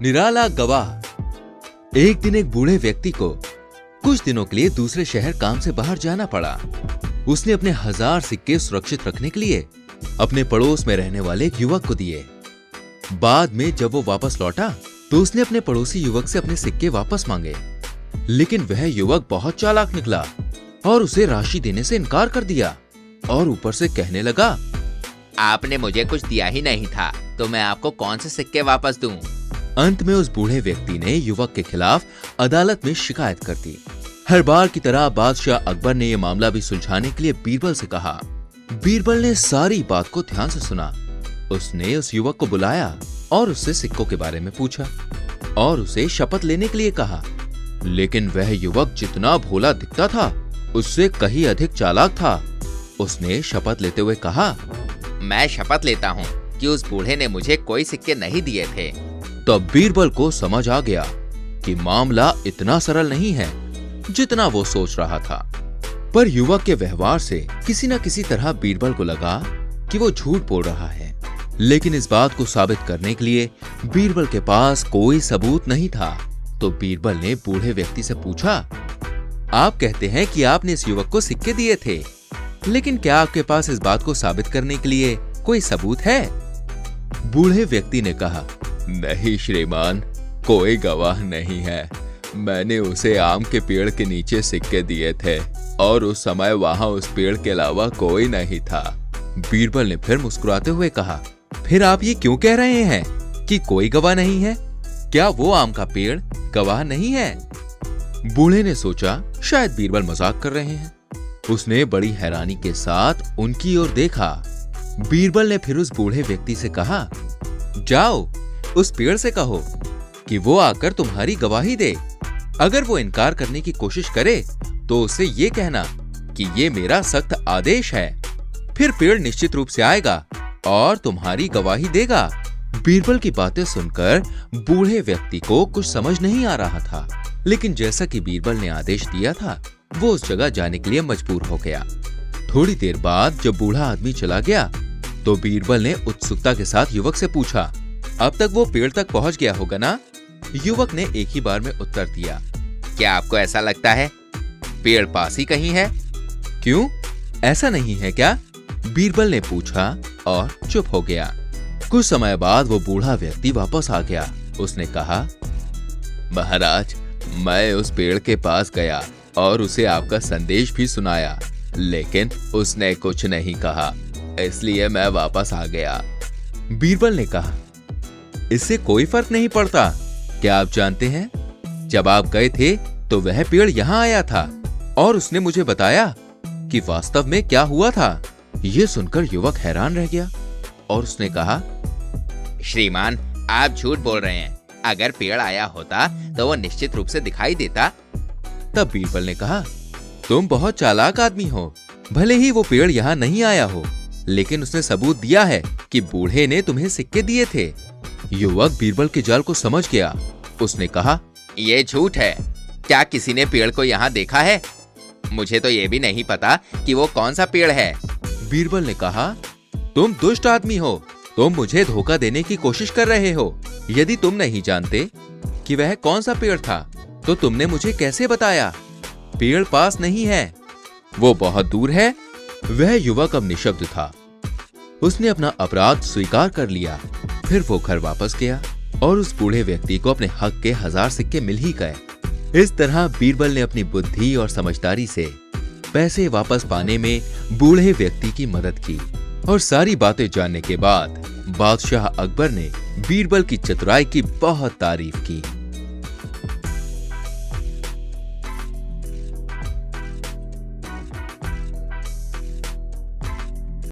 निराला गवाह। एक दिन एक बूढ़े व्यक्ति को कुछ दिनों के लिए दूसरे शहर काम से बाहर जाना पड़ा। उसने अपने 1000 सिक्के सुरक्षित रखने के लिए अपने पड़ोस में रहने वाले एक युवक को दिए। बाद में जब वो वापस लौटा तो उसने अपने पड़ोसी युवक से अपने सिक्के वापस मांगे, लेकिन वह युवक बहुत चालाक निकला और उसे राशि देने से इनकार कर दिया और ऊपर से कहने लगा, आपने मुझे कुछ दिया ही नहीं था, तो मैं आपको कौन से सिक्के वापस दूं? अंत में उस बूढ़े व्यक्ति ने युवक के खिलाफ अदालत में शिकायत कर दी। हर बार की तरह बादशाह अकबर ने यह मामला भी सुलझाने के लिए बीरबल से कहा। बीरबल ने सारी बात को ध्यान से सुना। उसने उस युवक को बुलाया और उससे सिक्कों के बारे में पूछा और उसे शपथ लेने के लिए कहा, लेकिन वह युवक जितना भोला दिखता था उससे कहीं अधिक चालाक था। उसने शपथ लेते हुए कहा, मैं शपथ लेता हूँ कि उस बूढ़े ने मुझे कोई सिक्के नहीं दिए थे। तब बीरबल को समझ आ गया कि मामला इतना सरल नहीं है जितना वो सोच रहा था। पर युवक के व्यवहार से किसी न किसी तरह बीरबल को लगा कि वो झूठ बोल रहा है, लेकिन इस बात को साबित करने के लिए बीरबल के पास कोई सबूत नहीं था। तो बीरबल ने बूढ़े व्यक्ति से पूछा, आप कहते हैं कि आपने इस युवक को सिक्के दिए थे, लेकिन क्या आपके पास इस बात को साबित करने के लिए कोई सबूत है? बूढ़े व्यक्ति ने कहा, नहीं श्रीमान, कोई गवाह नहीं है। मैंने उसे आम के पेड़ के नीचे सिक्के दिए थे और उस समय वहां उस पेड़ के अलावा कोई नहीं था। बीरबल ने फिर मुस्कुराते हुए कहा, फिर आप ये क्यों कह रहे हैं कि कोई गवाह नहीं है? क्या वो आम का पेड़ गवाह नहीं है? बूढ़े ने सोचा शायद बीरबल मजाक कर रहे हैं। उसने बड़ी हैरानी के साथ उनकी ओर देखा। बीरबल ने फिर उस बूढ़े व्यक्ति से कहा, जाओ उस पेड़ से कहो कि वो आकर तुम्हारी गवाही दे। अगर वो इनकार करने की कोशिश करे तो उसे ये कहना कि ये मेरा सख्त आदेश है। फिर पेड़ निश्चित रूप से आएगा और तुम्हारी गवाही देगा। बीरबल की बातें सुनकर बूढ़े व्यक्ति को कुछ समझ नहीं आ रहा था, लेकिन जैसा कि बीरबल ने आदेश दिया था वो उस जगह जाने के लिए मजबूर हो गया। थोड़ी देर बाद जब बूढ़ा आदमी चला गया तो बीरबल ने उत्सुकता के साथ युवक से पूछा, अब तक वो पेड़ तक पहुंच गया होगा ना? युवक ने एक ही बार में उत्तर दिया, क्या आपको ऐसा लगता है पेड़ पास ही कहीं है? क्यों, ऐसा नहीं है क्या? बीरबल ने पूछा और चुप हो गया। कुछ समय बाद वो बूढ़ा व्यक्ति वापस आ गया। उसने कहा, महाराज, मैं उस पेड़ के पास गया और उसे आपका संदेश भी सुनाया, लेकिन उसने कुछ नहीं कहा, इसलिए मैं वापस आ गया। बीरबल ने कहा, इससे कोई फर्क नहीं पड़ता। क्या आप जानते हैं, जब आप गए थे तो वह पेड़ यहाँ आया था और उसने मुझे बताया कि वास्तव में क्या हुआ था। ये सुनकर युवक हैरान रह गया और उसने कहा, श्रीमान, आप झूठ बोल रहे हैं। अगर पेड़ आया होता तो वो निश्चित रूप से दिखाई देता। तब बीरबल ने कहा, तुम बहुत चालाक आदमी हो। भले ही वो पेड़ यहाँ नहीं आया हो, लेकिन उसने सबूत दिया है कि बूढ़े ने तुम्हें सिक्के दिए थे। युवक बीरबल के जाल को समझ गया। उसने कहा, ये झूठ है। क्या किसी ने पेड़ को यहाँ देखा है? मुझे तो ये भी नहीं पता कि वो कौन सा पेड़ है। बीरबल ने कहा, तुम दुष्ट आदमी हो। तुम मुझे धोखा देने की कोशिश कर रहे हो। यदि तुम नहीं जानते कि वह कौन सा पेड़ था तो तुमने मुझे कैसे बताया? पेड़ पास नहीं है, वो बहुत दूर है। वह युवक अब निशब्द था। उसने अपना अपराध स्वीकार कर लिया। फिर वो घर वापस गया और उस बूढ़े व्यक्ति को अपने हक के 1000 सिक्के मिल ही गए। इस तरह बीरबल ने अपनी बुद्धि और समझदारी से पैसे वापस पाने में बूढ़े व्यक्ति की मदद की। और सारी बातें जानने के बाद बादशाह अकबर ने बीरबल की चतुराई की बहुत तारीफ की।